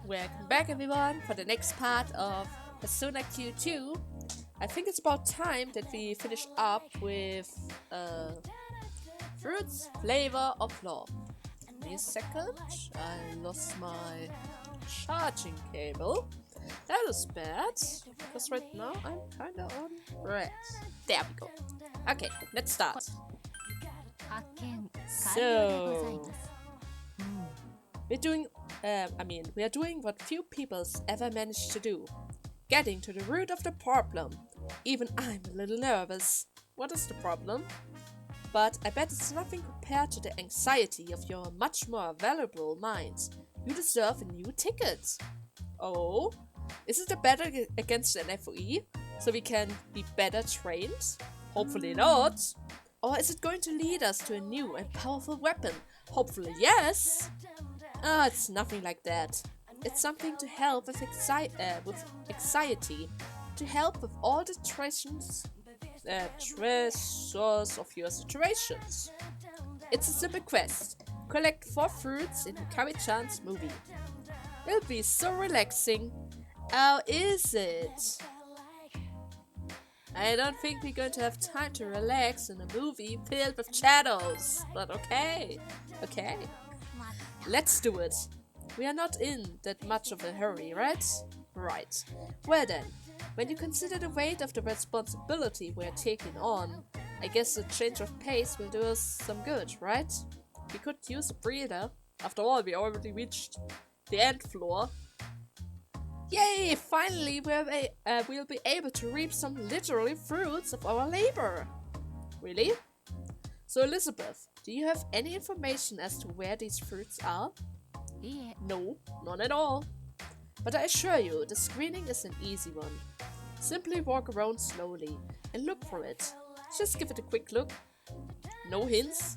Welcome back everyone for the next part of Persona Q2. I think it's about time that we finish up with Fruits Flavor of Love. Give me a second, I lost my charging cable. That is bad, because right now I'm kinda on red. There we go. Okay, let's start. So, we are doing what few people's ever managed to do. Getting to the root of the problem. Even I'm a little nervous. What is the problem? But I bet it's nothing compared to the anxiety of your much more valuable mind. You deserve a new ticket. Oh? Is it a battle against an FOE? So we can be better trained? Hopefully not. Or is it going to lead us to a new and powerful weapon? Hopefully yes. It's nothing like that. It's something to help with anxiety, to help with all the treasures of your situations. It's a simple quest. Collect 4 fruits in Kari-chan's movie. It'll be so relaxing. How is it? I don't think we're going to have time to relax in a movie filled with shadows, but okay. Okay. Let's do it. We are not in that much of a hurry, right? Right. Well then, when you consider the weight of the responsibility we're taking on, I guess a change of pace will do us some good, right? We could use a breather. After all, we already reached the end floor. Yay! Finally, we'll be able to reap some literally fruits of our labor. Really? So Elizabeth, do you have any information as to where these fruits are? No, none at all. But I assure you, the screening is an easy one. Simply walk around slowly and look for it. Just give it a quick look. No hints.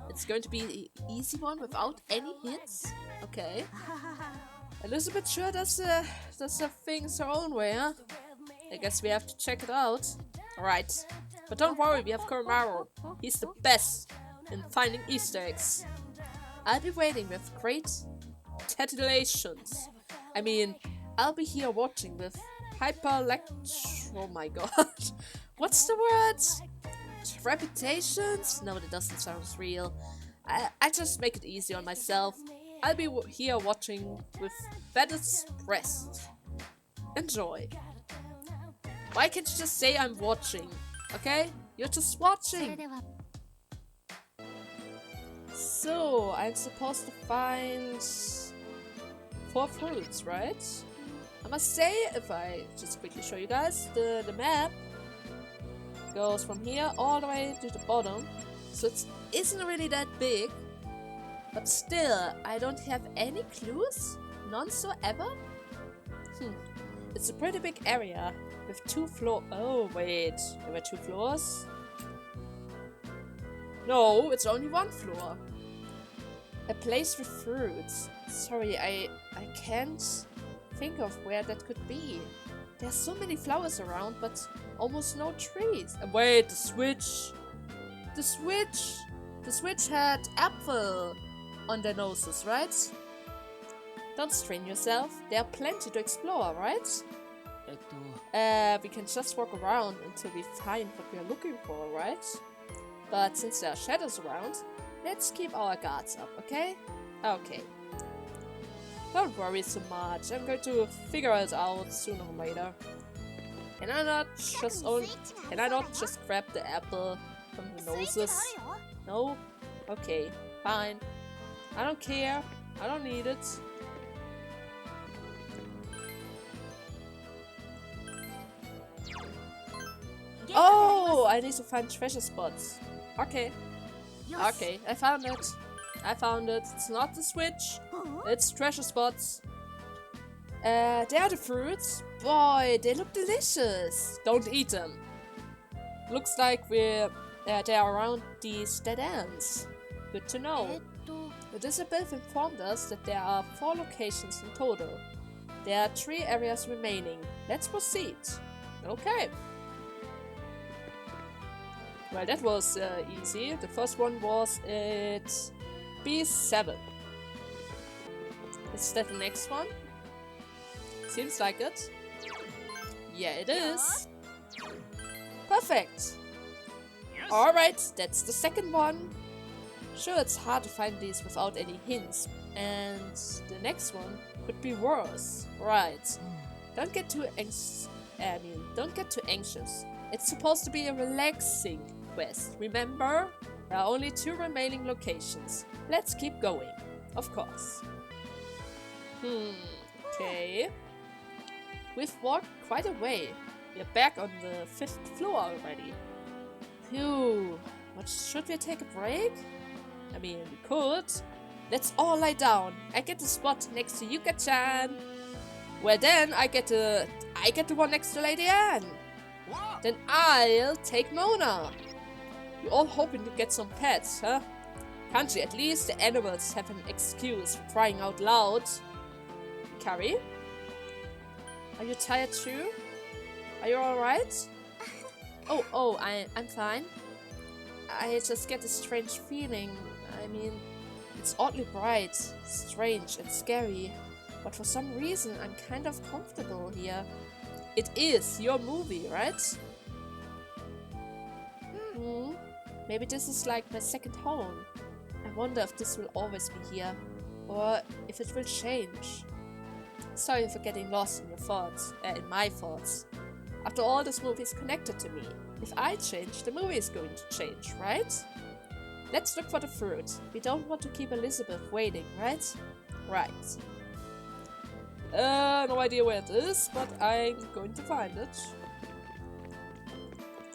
It's going to be the easy one without any hints? Okay. Elizabeth sure does the things her own way, huh? I guess we have to check it out. Alright. But don't worry, we have Kuramaru. He's the best in finding Easter eggs. I'll be waiting with great titillations. I mean, I'll be here watching with oh my god. What's the word? Reputations? No, that doesn't sound real. I just make it easy on myself. I'll be here watching with baddest breast. Enjoy. Why can't you just say I'm watching? Okay? You're just watching. So, I'm supposed to find 4 fruits, right? I must say, if I just quickly show you guys, the map goes from here all the way to the bottom. So it isn't really that big. But still, I don't have any clues? None so ever? It's a pretty big area with 2 floors. Oh, wait. There were 2 floors? No, it's only 1 floor. A place with fruits. Sorry, I can't think of where that could be. There's so many flowers around, but almost no trees. Wait, the switch. The switch. The switch had apple on their noses, right? Don't strain yourself. There are plenty to explore, right? We can just walk around until we find what we are looking for, right? But since there are shadows around, let's keep our guards up, okay? Okay. Don't worry so much. I'm going to figure it out sooner or later. Can I not just grab the apple from the noses? No? Okay, fine. I don't care. I don't need it. Oh, I need to find treasure spots. Okay. Okay, I found it. I found it. It's not the switch. It's treasure spots. They are the fruits. Boy, they look delicious. Don't eat them. Looks like they are around these dead ends. Good to know. Elizabeth informed us that there are 4 locations in total. There are 3 areas remaining. Let's proceed. Okay. Well, that was easy. The first one was at B7. Is that the next one? Seems like it. Yeah, it is. Perfect. Alright, that's the second one. Sure, it's hard to find these without any hints. And the next one could be worse. Right. Don't get too anxious. It's supposed to be a relaxing quest, remember? There are only 2 remaining locations. Let's keep going. Of course. Okay. We've walked quite a way. We're back on the 5th floor already. Phew. What, should we take a break? I mean, we could. Let's all lie down. I get the spot next to Yuka-chan. Well then, I get the one next to Lady Anne. Then I'll take Mona. You're all hoping to get some pets, huh? Can't you at least the animals have an excuse for crying out loud? Carrie? Are you tired too? Are you alright? I'm fine. I just get a strange feeling. I mean, it's oddly bright, strange and scary. But for some reason, I'm kind of comfortable here. It is your movie, right? Maybe this is like my second home. I wonder if this will always be here, or if it will change. Sorry for getting lost in your thoughts, in my thoughts. After all, this movie is connected to me. If I change, the movie is going to change, right? Let's look for the fruit. We don't want to keep Elizabeth waiting, right? Right. No idea where it is, but I'm going to find it.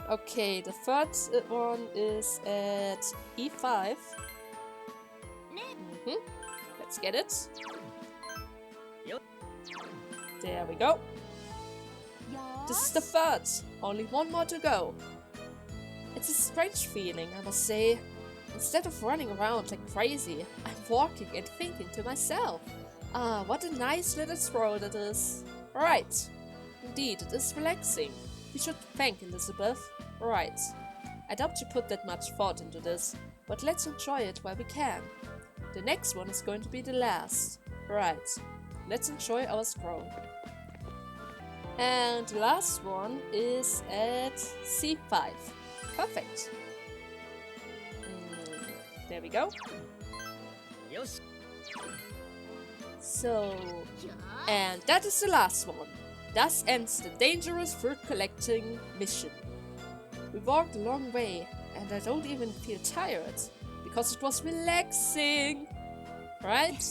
Okay, the third one is at E5. Let's get it. There we go. This is the third. Only one more to go. It's a strange feeling, I must say. Instead of running around like crazy, I'm walking and thinking to myself. Ah, what a nice little stroll it is. Right. Indeed, it is relaxing. We should thank Elizabeth. Right. I doubt you put that much thought into this, but let's enjoy it while we can. The next one is going to be the last. Right. Let's enjoy our scroll. And the last one is at C5. Perfect. There we go. So, and that is the last one. Thus ends the dangerous fruit collecting mission. We walked a long way, and I don't even feel tired, because it was relaxing. Right?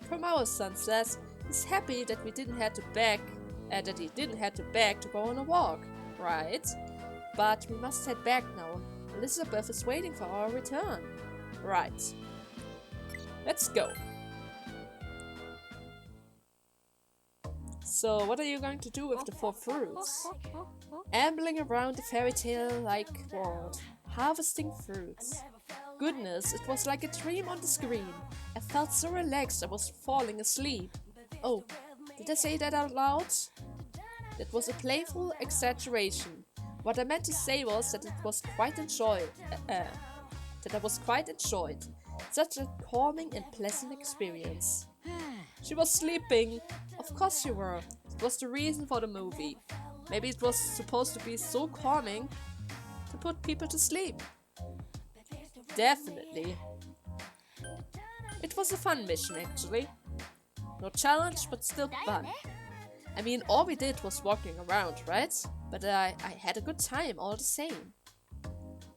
From our son says he's happy that we didn't have to beg, that he didn't have to beg to go on a walk. Right? But we must head back now. Elizabeth is waiting for our return. Right. Let's go. So, what are you going to do with the 4 fruits? Ambling around the fairy tale-like world, harvesting fruits. Goodness, it was like a dream on the screen. I felt so relaxed I was falling asleep. Oh, did I say that out loud? That was a playful exaggeration. What I meant to say was that it was quite enjoyed. That I was quite enjoyed. Such a calming and pleasant experience. She was sleeping. Of course you were. It was the reason for the movie. Maybe it was supposed to be so calming to put people to sleep. Definitely. It was a fun mission, actually. No challenge, but still fun. I mean, all we did was walking around, right? But I had a good time all the same.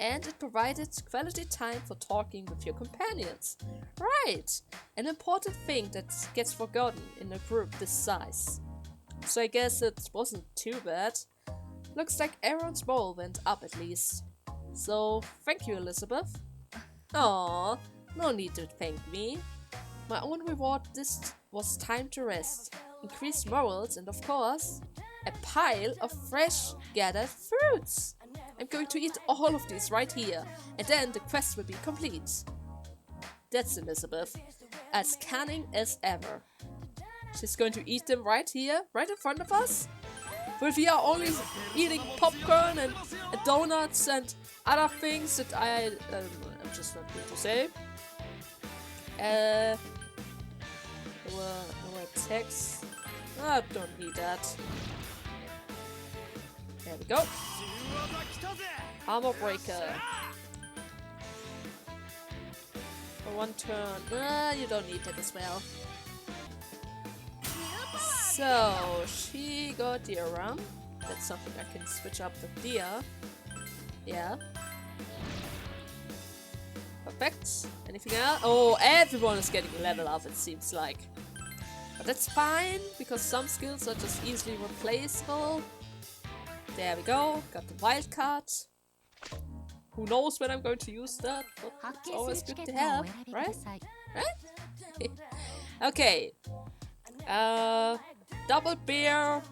And it provided quality time for talking with your companions. Right! An important thing that gets forgotten in a group this size. So I guess it wasn't too bad. Looks like Aaron's role went up at least. So, thank you, Elizabeth. Aww, no need to thank me. My own reward this was time to rest, increased morals, and of course, a pile of fresh gathered fruits. I'm going to eat all of these right here, and then the quest will be complete. That's Elizabeth, as cunning as ever. She's going to eat them right here, right in front of us? But we are only eating popcorn and donuts and other things that I'm just not going to say. There were text. I don't need that. There we go. Armor breaker. For one turn. You don't need that as well. So, she got the Aram. That's something I can switch up the Dia. Yeah. Perfect. Anything else? Oh, everyone is getting a level up, it seems like. But that's fine, because some skills are just easily replaceable. There we go. Got the wild card. Who knows when I'm going to use that, but it's always good to have, right? Right? Okay. Double bear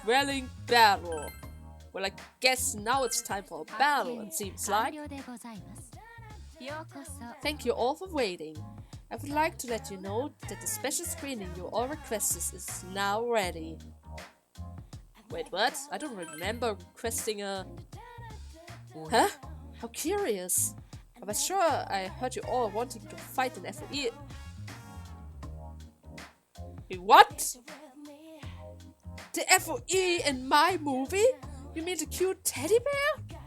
welling battle. Well, I guess now it's time for a battle, it seems like. Thank you all for waiting. I would like to let you know that the special screening you all requested is now ready. Wait, what? I don't remember requesting a... Huh? How curious. I was sure I heard you all wanting to fight an FOE. What? The FOE in my movie? You mean the cute teddy bear?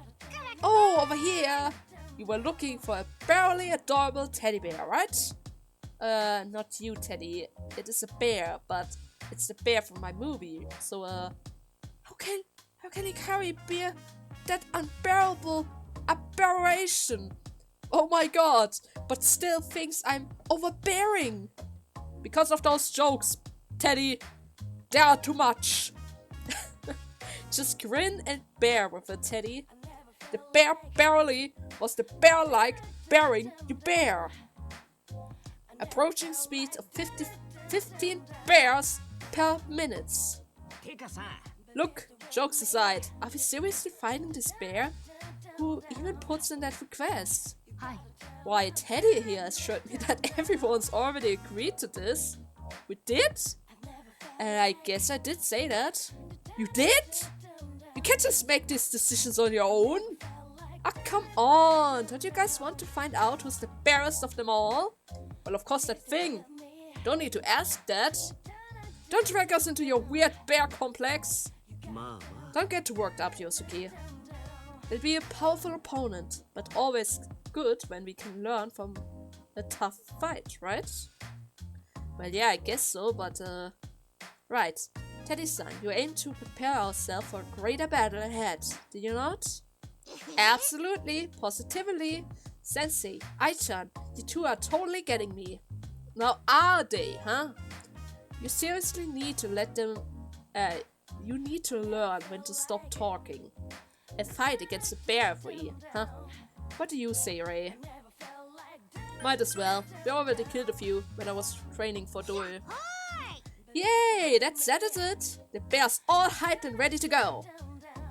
Oh, over here. You were looking for a barely adorable teddy bear, right? Not you, Teddy. It is a bear, but it's the bear from my movie. So, how can he carry bear that unbearable aberration? Oh my god! But still thinks I'm overbearing. Because of those jokes, Teddy. They are too much. Just grin and bear with it, Teddy. The bear barely was the bear-like bearing you bear. Approaching speed of 15 bears per minute. Look, jokes aside, are we seriously finding this bear? Who even puts in that request? Why, Teddy here assured me that everyone's already agreed to this. We did? And I guess I did say that. You did? You can't just make these decisions on your own. Ah, come on. Don't you guys want to find out who's the barest of them all? Well, of course that thing. Don't need to ask that. Don't drag us into your weird bear complex. Don't get too worked up, Yosuke. It'll be a powerful opponent, but always good when we can learn from a tough fight, right? Well, yeah, I guess so, but right. Teddy-san, you aim to prepare ourselves for a greater battle ahead, do you not? Absolutely, positively. Sensei, Ai-chan, you two are totally getting me. Now are they, huh? You seriously need to let them... you need to learn when to stop talking. A fight against a bear for you, huh? What do you say, Rhei? Might as well. We already killed a few when I was training for duel. Yay! That settles it! The bear's all hyped and ready to go!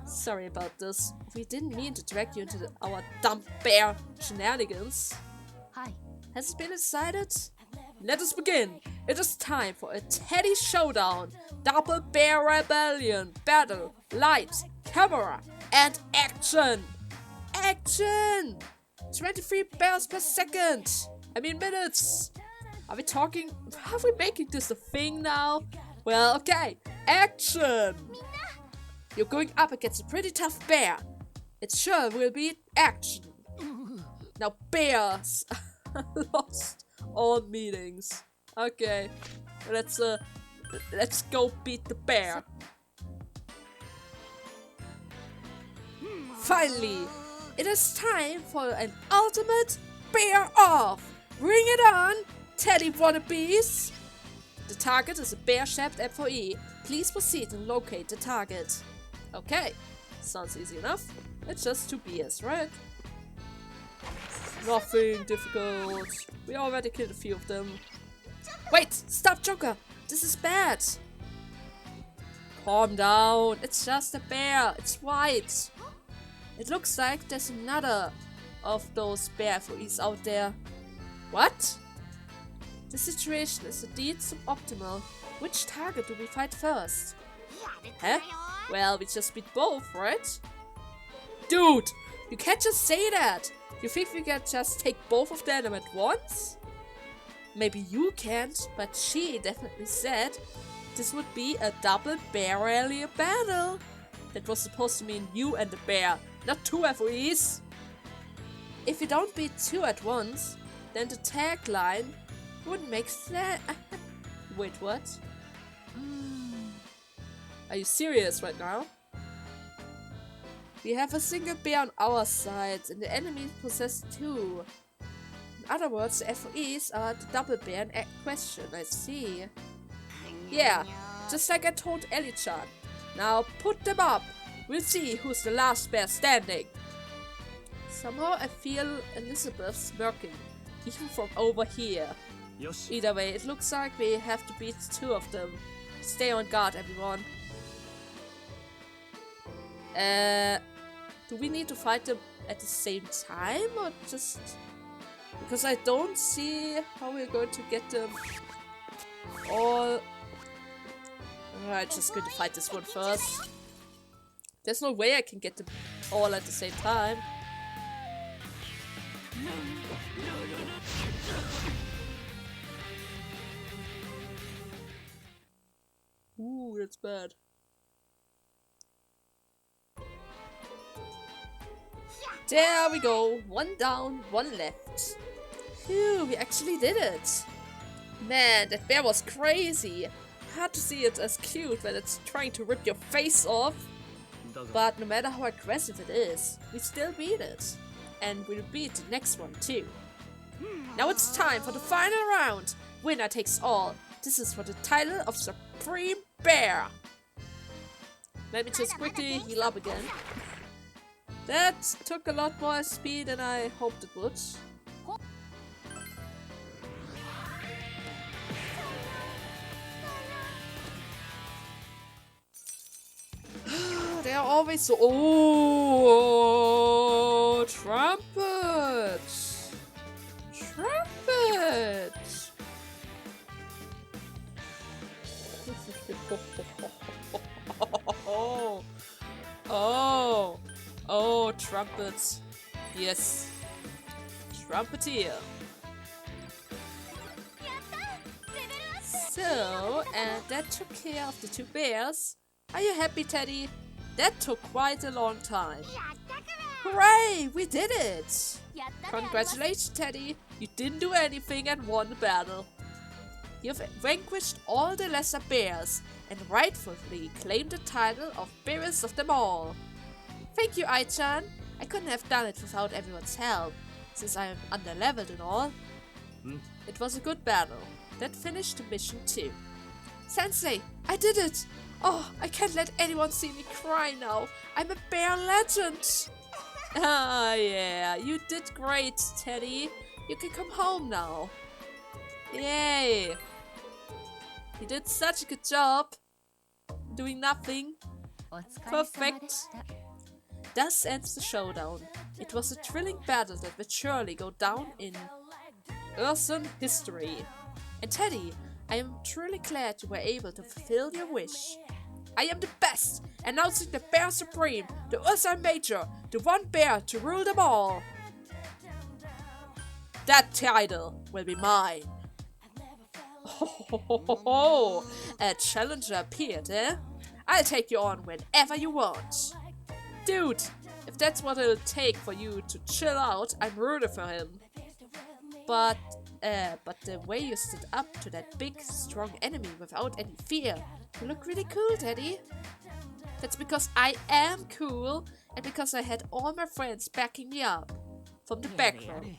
Sorry about this. We didn't mean to drag you into our dumb bear shenanigans. Has it been decided? Let us begin! It is time for a Teddy showdown! Double bear rebellion! Battle! Lights! Camera! And action! Action! 23 bears per second! I mean minutes! Are we talking... Are we making this a thing now? Well, okay. Action! You're going up against a pretty tough bear. It sure will be action. Now bears lost all meetings. Okay. Let's go beat the bear. Finally, it is time for an ultimate bear off. Bring it on! Teddy wannabes! The target is a bear-shaped FOE. Please proceed and locate the target. Okay, sounds easy enough. It's just 2 bears, right? Nothing difficult. We already killed a few of them. Wait! Stop, Joker! This is bad! Calm down. It's just a bear. It's white. It looks like there's another of those bear FOEs out there. What? The situation is indeed suboptimal. Which target do we fight first? Huh? Well, we just beat both, right? Dude! You can't just say that! You think we can just take both of them at once? Maybe you can't, but she definitely said this would be a double bear rally battle. That was supposed to mean you and the bear, not two FOEs. If you don't beat two at once, then the tagline wouldn't make sense. Wait, what? Are you serious right now? We have a single bear on our side, and the enemies possess two. In other words, the FOEs are the double bear in question, I see. Yeah, just like I told Ellie-chan. Now put them up! We'll see who's the last bear standing! Somehow I feel Elizabeth smirking, even from over here. Either way, it looks like we have to beat two of them. Stay on guard, everyone. Do we need to fight them at the same time, or just... Because I don't see how we're going to get them all... Alright, just going to fight this one first. There's no way I can get them all at the same time. Ooh, that's bad. There we go. One down, one left. Phew, we actually did it. Man, that bear was crazy. Hard to see it as cute when it's trying to rip your face off. But no matter how aggressive it is, we still beat it. And we'll beat the next one too. Now it's time for the final round. Winner takes all. This is for the title of Supreme Bear. Let me just quickly heal up again. That took a lot more speed than I hoped it would. They are always so... Oh, trumpet! Trumpet! Oh, trumpets. Yes. Trumpeteer. So, and that took care of the two bears. Are you happy, Teddy? That took quite a long time. Hooray! We did it! Congratulations, Teddy. You didn't do anything and won the battle. You've vanquished all the lesser bears and rightfully claimed the title of Bearest of them all. Thank you, Ai-chan. I couldn't have done it without everyone's help, since I am underleveled and all. It was a good battle. That finished the mission too. Sensei, I did it! Oh, I can't let anyone see me cry now. I'm a bear legend! Ah, yeah, you did great, Teddy. You can come home now. Yay! You did such a good job. Doing nothing. Perfect. Thus ends the showdown. It was a thrilling battle that would surely go down in Earthen history. And Teddy, I am truly glad you were able to fulfill your wish. I am the best, announcing the Bear Supreme, the Ursa Major, the one bear to rule them all. That title will be mine. Oh, a challenger appeared, eh? I'll take you on whenever you want. Dude, if that's what it'll take for you to chill out, I'm rooting for him. But the way you stood up to that big, strong enemy without any fear, you look really cool, Teddy. That's because I am cool, and because I had all my friends backing me up. From the background.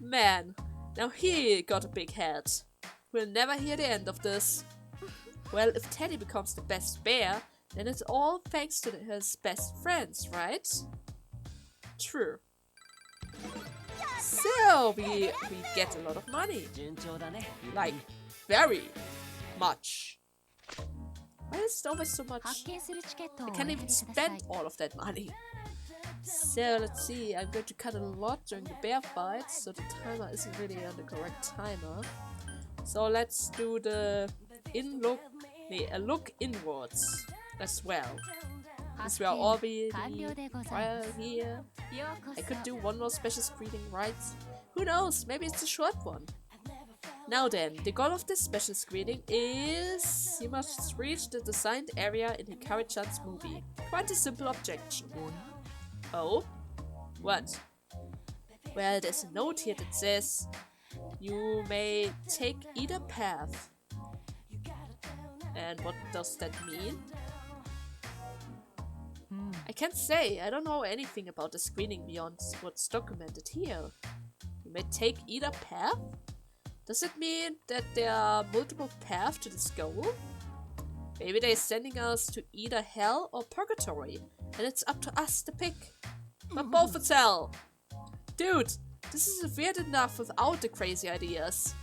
Man, now he got a big head. We'll never hear the end of this. Well, if Teddy becomes the best bear, then it's all thanks to his best friends, right? True. So, we get a lot of money. Like, very much. Why is it always so much? I can't even spend all of that money. So, let's see. I'm going to cut a lot during the bear fight, so the timer isn't really on the correct timer. So, let's do the a look inwards as well. Since we are already here, I could do one more special screening, right? Who knows? Maybe it's a short one. Now then, the goal of this special screening is you must reach the designed area in Hikari-chan's movie. Quite a simple objection. Oh? What? Well, there's a note here that says you may take either path. And what does that mean? I can't say. I don't know anything about the screening beyond what's documented here. You may take either path? Does it mean that there are multiple paths to this goal? Maybe they're sending us to either hell or purgatory, and it's up to us to pick. But both it's hell! Dude, this is weird enough without the crazy ideas.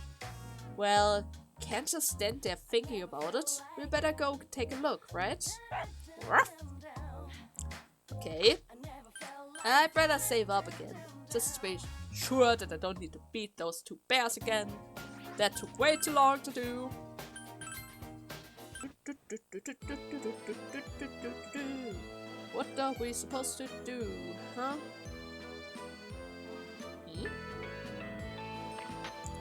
Well, can't just stand there thinking about it. We better go take a look, right? Okay. I'd better save up again, just to be sure that I don't need to beat those two bears again. That took way too long to do. What are we supposed to do, huh?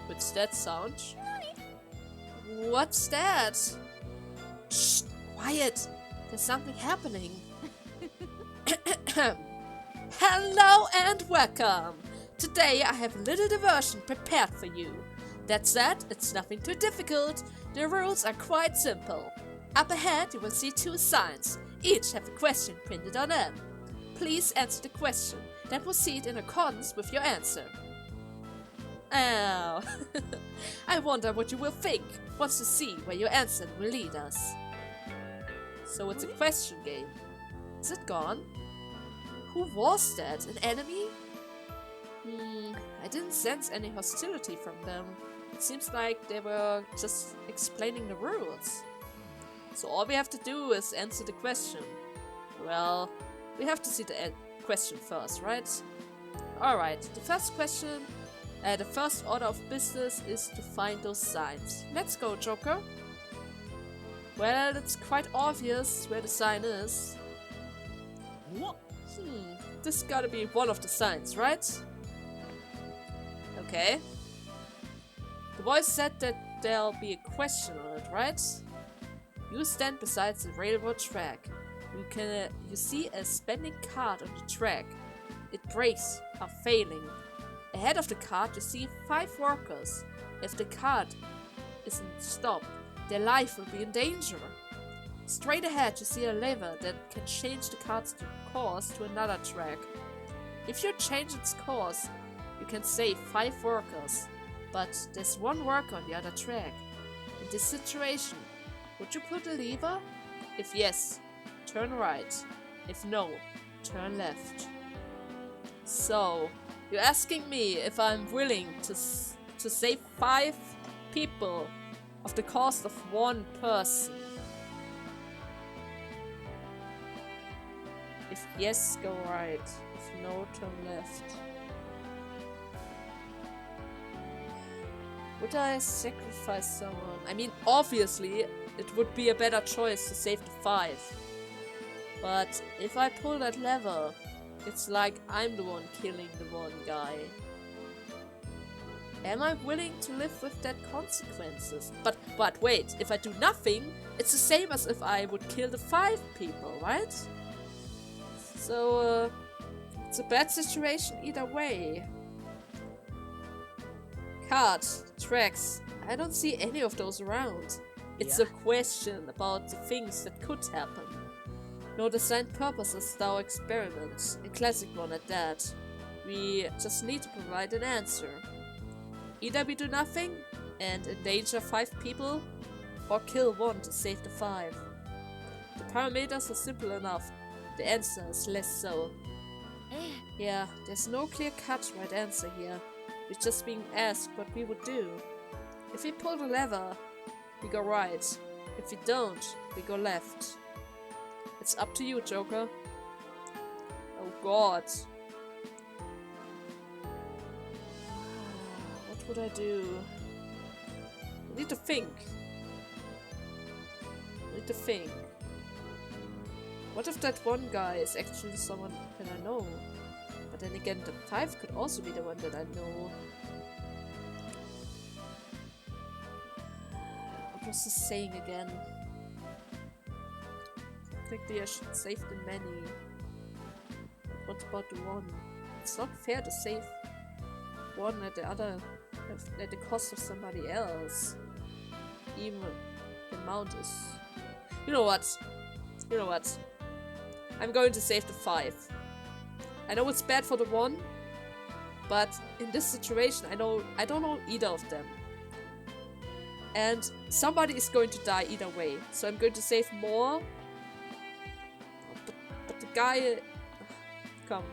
What's that sound? What's that? Shh, quiet. There's something happening. Hello and welcome! Today I have a little diversion prepared for you. That said, it's nothing too difficult. The rules are quite simple. Up ahead you will see two signs. Each have a question printed on them. Please answer the question, then proceed in accordance with your answer. Oh, I wonder what you will think once you see where your answer will lead us. So it's a question game. Is it gone? Who was that? An enemy? I didn't sense any hostility from them. It seems like they were just explaining the rules. So all we have to do is answer the question. Well, we have to see the question first, right? Alright, the first question, the first order of business is to find those signs. Let's go, Joker. Well, it's quite obvious where the sign is. This gotta be one of the signs, right? Okay. The voice said that there'll be a question on it, right? You stand beside the railroad track. You see a spending cart on the track. Its brakes are failing. Ahead of the cart you see 5 workers. If the cart isn't stopped, their life will be in danger. Straight ahead you see a lever that can change the cart's course to another track. If you change its course, you can save 5 workers, but there's 1 worker on the other track. In this situation, would you pull the lever? If yes, turn right. If no, turn left. So, you're asking me if I'm willing to save 5 people of the cost of 1 person. If yes, go right. If no, turn left. Would I sacrifice someone? I mean, obviously, it would be a better choice to save the 5. But if I pull that lever, it's like I'm the one killing the one guy. Am I willing to live with that consequences? But wait, if I do nothing, it's the same as if I would kill the 5 people, right? So, it's a bad situation either way. Cards, tracks, I don't see any of those around. It's a question about the things that could happen. No designed purposes to our experiments, a classic one at that. We just need to provide an answer. Either we do nothing and endanger 5 people, or kill 1 to save the 5. The parameters are simple enough, the answer is less so. Yeah, there's no clear-cut right answer here. We're just being asked what we would do. If we pull the lever, we go right. If we don't, we go left. It's up to you, Joker. Oh god. What would I do? I need to think. What if that one guy is actually someone that I know? But then again, the 5 could also be the one that I know. What was the saying again? Technically I should save the many. What about the one? It's not fair to save one at the other at the cost of somebody else. Even the amount is... You know what? You know what? I'm going to save the 5. I know it's bad for the 1, but in this situation I don't know either of them. And somebody is going to die either way. So I'm going to save more. But the guy... Come.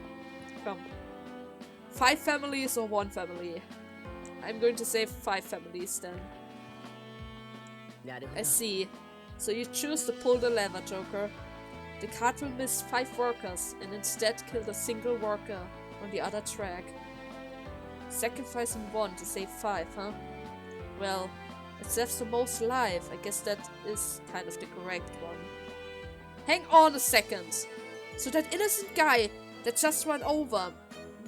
5 families or 1 family? I'm going to save 5 families then. I see. So you choose to pull the lever, Joker. The cart will miss 5 workers and instead kill the single worker on the other track. Sacrificing 1 to save 5, huh? Well, it saves the most alive. I guess that is kind of the correct one. Hang on a second. So that innocent guy that just ran over.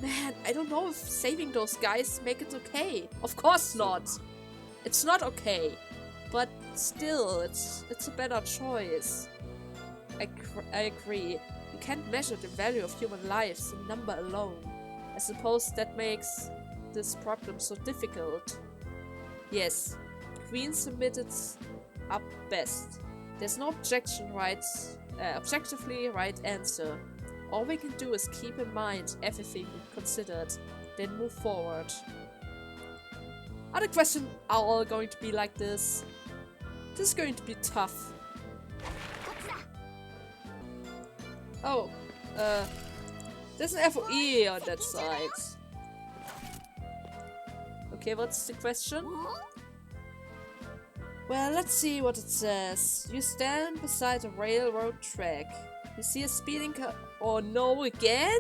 Man, I don't know if saving those guys make it okay. Of course not. It's not okay. But still, it's a better choice. I agree. You can't measure the value of human lives in number alone. I suppose that makes this problem so difficult. Yes, Queen submitted up best. There's no objectively right answer. All we can do is keep in mind everything we considered, then move forward. Other questions are all going to be like this. This is going to be tough. Oh, there's an FOE on that side. Okay, what's the question? Well, let's see what it says. You stand beside a railroad track. You see a speeding car. Oh no, again?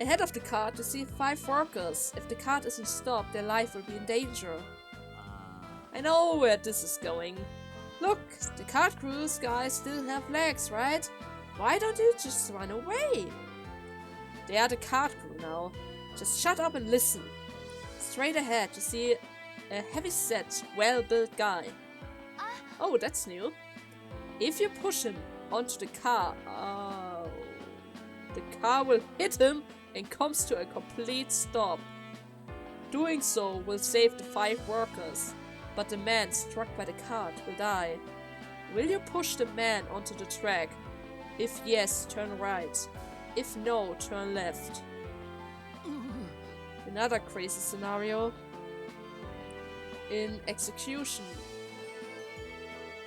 Ahead of the cart, you see 5 workers. If the cart isn't stopped, their life will be in danger. I know where this is going. Look, the cart crews guys still have legs, right? Why don't you just run away? They are the cart crew now. Just shut up and listen. Straight ahead, you see a heavy-set, well-built guy. Oh, that's new. If you push him onto the car, the car will hit him and comes to a complete stop. Doing so will save the 5 workers, but the man struck by the cart will die. Will you push the man onto the track? If yes, turn right. If no, turn left. Another crazy scenario. In execution,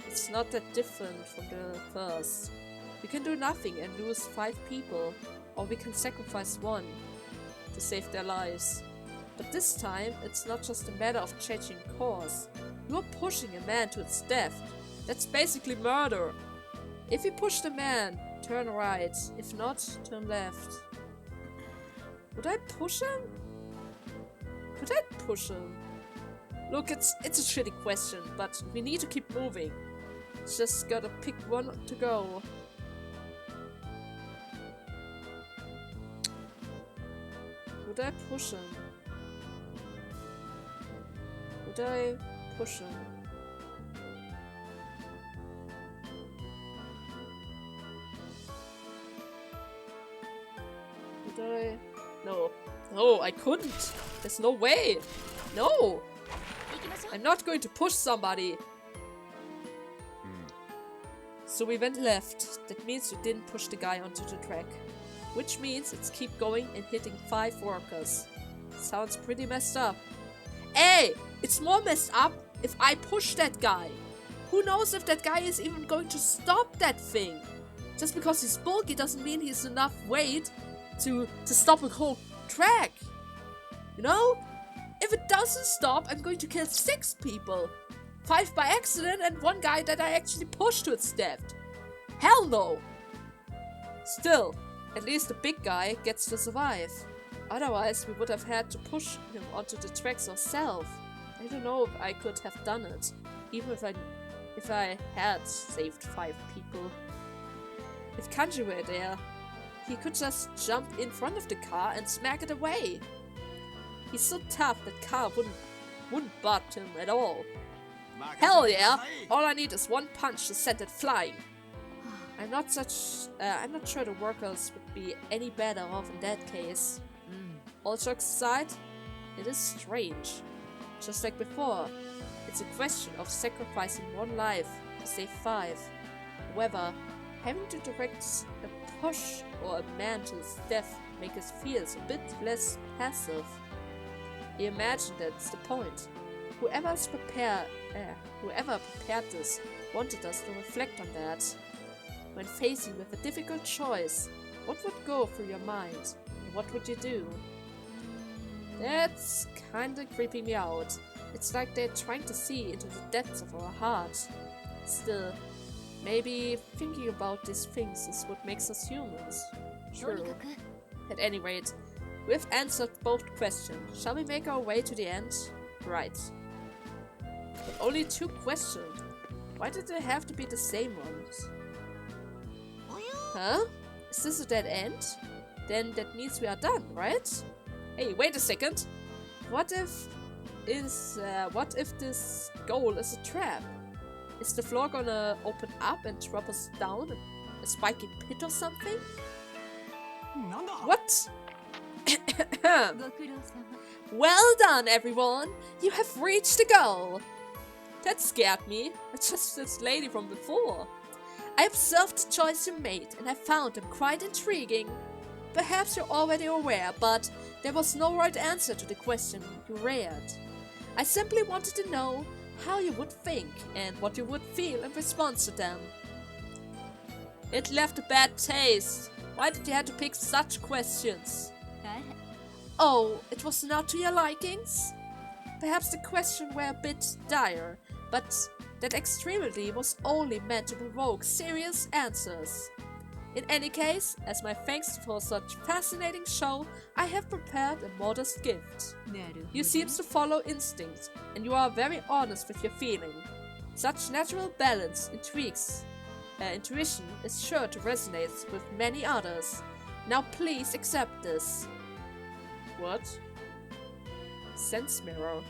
it's not that different from the first. We can do nothing and lose 5 people, or we can sacrifice 1 to save their lives. But this time, it's not just a matter of changing course. You're pushing a man to its death. That's basically murder. If you push the man, turn right. If not, turn left. Would I push him? Could I push him? Look, it's a shitty question, but we need to keep moving. Just gotta pick one to go. Would I push him? Would I push him? Would I? No. No, I couldn't. There's no way. No! I'm not going to push somebody. So we went left. That means you didn't push the guy onto the track. Which means it's keep going and hitting 5 workers. Sounds pretty messed up. Hey! It's more messed up if I push that guy. Who knows if that guy is even going to stop that thing? Just because he's bulky doesn't mean he's enough weight to stop a whole track. You know? If it doesn't stop, I'm going to kill 6 people. 5 by accident and 1 guy that I actually pushed to its death. Hell no! Still, at least the big guy gets to survive. Otherwise, we would have had to push him onto the tracks ourselves. I don't know if I could have done it, even if I had saved 5 people. If Kanji were there, he could just jump in front of the car and smack it away. He's so tough that car wouldn't butt him at all. Hell yeah! All I need is one punch to send it flying. I'm not sure the workers would be any better off in that case. All jokes aside, it is strange. Just like before, it's a question of sacrificing one life to save 5. However, having to direct a push or a man to his death make us feel a bit less passive. I imagine that's the point. Whoever prepared this wanted us to reflect on that. When facing with a difficult choice, what would go through your mind, and what would you do? That's kinda creeping me out. It's like they're trying to see into the depths of our heart. Still, maybe thinking about these things is what makes us humans. True. At any rate, we've answered both questions. Shall we make our way to the end? Right. But only 2 questions. Why did they have to be the same ones? Huh? Is this a dead end? Then that means we are done, right? Hey, wait a second. What if this goal is a trap? Is the floor gonna open up and drop us down in a spiky pit or something? What? Well done, everyone! You have reached the goal! That scared me. It's just this lady from before. I observed the choice you made, and I found them quite intriguing. Perhaps you're already aware, but there was no right answer to the question you read. I simply wanted to know how you would think and what you would feel in response to them. It left a bad taste. Why did you have to pick such questions? Oh, it was not to your likings? Perhaps the questions were a bit dire, but that extremity was only meant to provoke serious answers. In any case, as my thanks for such fascinating show, I have prepared a modest gift. You seem to follow instinct, and you are very honest with your feeling. Such natural balance, intuition is sure to resonate with many others. Now please accept this. What? Sense mirror.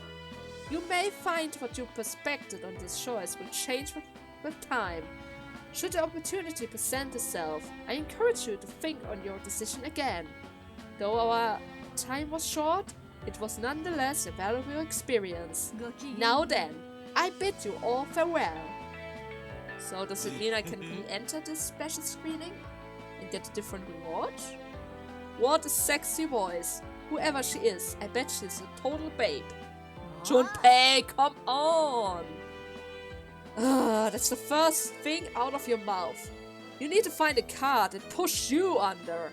You may find what your perspective on this choice will change with time. Should the opportunity present itself, I encourage you to think on your decision again. Though our time was short, it was nonetheless a valuable experience. Now then, I bid you all farewell. So does it mean I can re-enter this special screening and get a different reward? What a sexy voice. Whoever she is, I bet she's a total babe. Junpei, come on! That's the first thing out of your mouth. You need to find a card and push you under.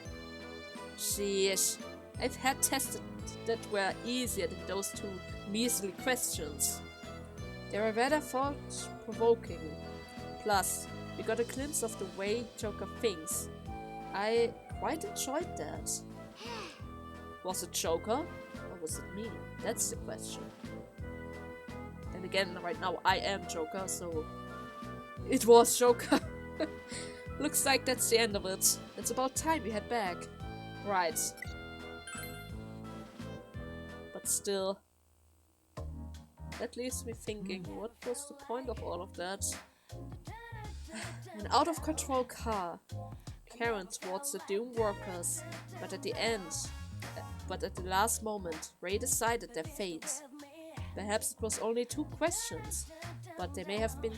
Sheesh, I've had tests that were easier than those 2 measly questions. They were rather thought-provoking. Plus, we got a glimpse of the way Joker thinks. I quite enjoyed that. Was it Joker? Or was it me? That's the question. And again, right now I am Joker, so it was Joker. Looks like that's the end of it. It's about time we head back. Right. But still, that leaves me thinking, what was the point of all of that? An out-of-control car carrying towards the doomed workers, but at the last moment, Rhei decided their fate. Perhaps it was only 2 questions, but they may have been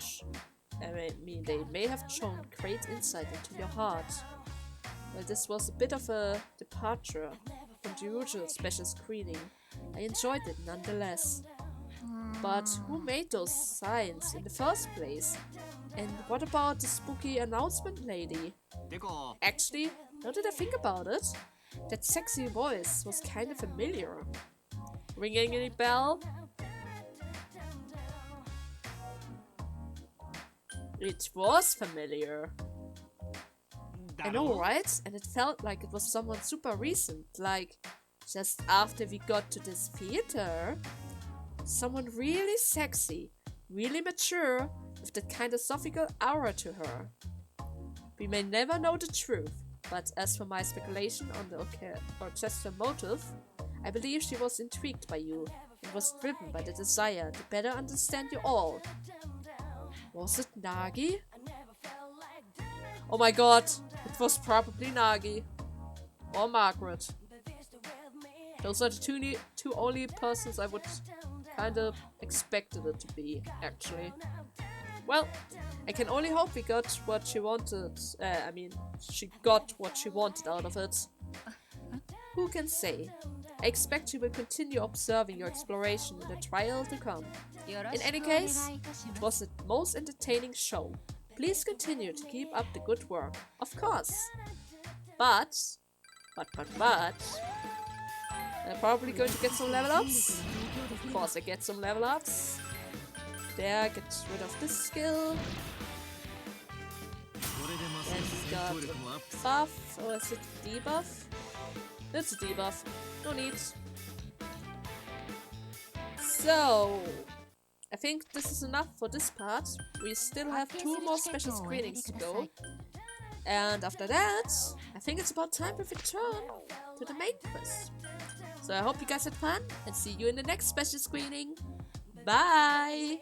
they may have shown great insight into your heart. Well, this was a bit of a departure from the usual special screening. I enjoyed it nonetheless. But who made those signs in the first place? And what about the spooky announcement lady? Actually, now that I think about it, that sexy voice was kind of familiar. Ringing any bell? It was familiar. I know, right? And it felt like it was someone super recent, like just after we got to this theater. Someone really sexy, really mature, with that kind of sophical aura to her. We may never know the truth, but as for my speculation on the orchestra motive, I believe she was intrigued by you It was driven by the desire to better understand you all. Was it Nagi? Oh my god, it was probably Nagi. Or Margaret. Those are the two only persons I would kind of expected it to be, actually. Well, I can only hope we got what she wanted. She got what she wanted out of it. Who can say? I expect you will continue observing your exploration in the trial to come. In any case, it was the most entertaining show. Please continue to keep up the good work. Of course. But... I'm probably going to get some level ups. Of course I get some level ups. There, get rid of this skill. And he's got a buff, or is it a debuff? It's a debuff. No need. So, I think this is enough for this part. We still have 2 more special screenings to go. And after that, I think it's about time to return to the main quest. So I hope you guys had fun and see you in the next special screening. Bye!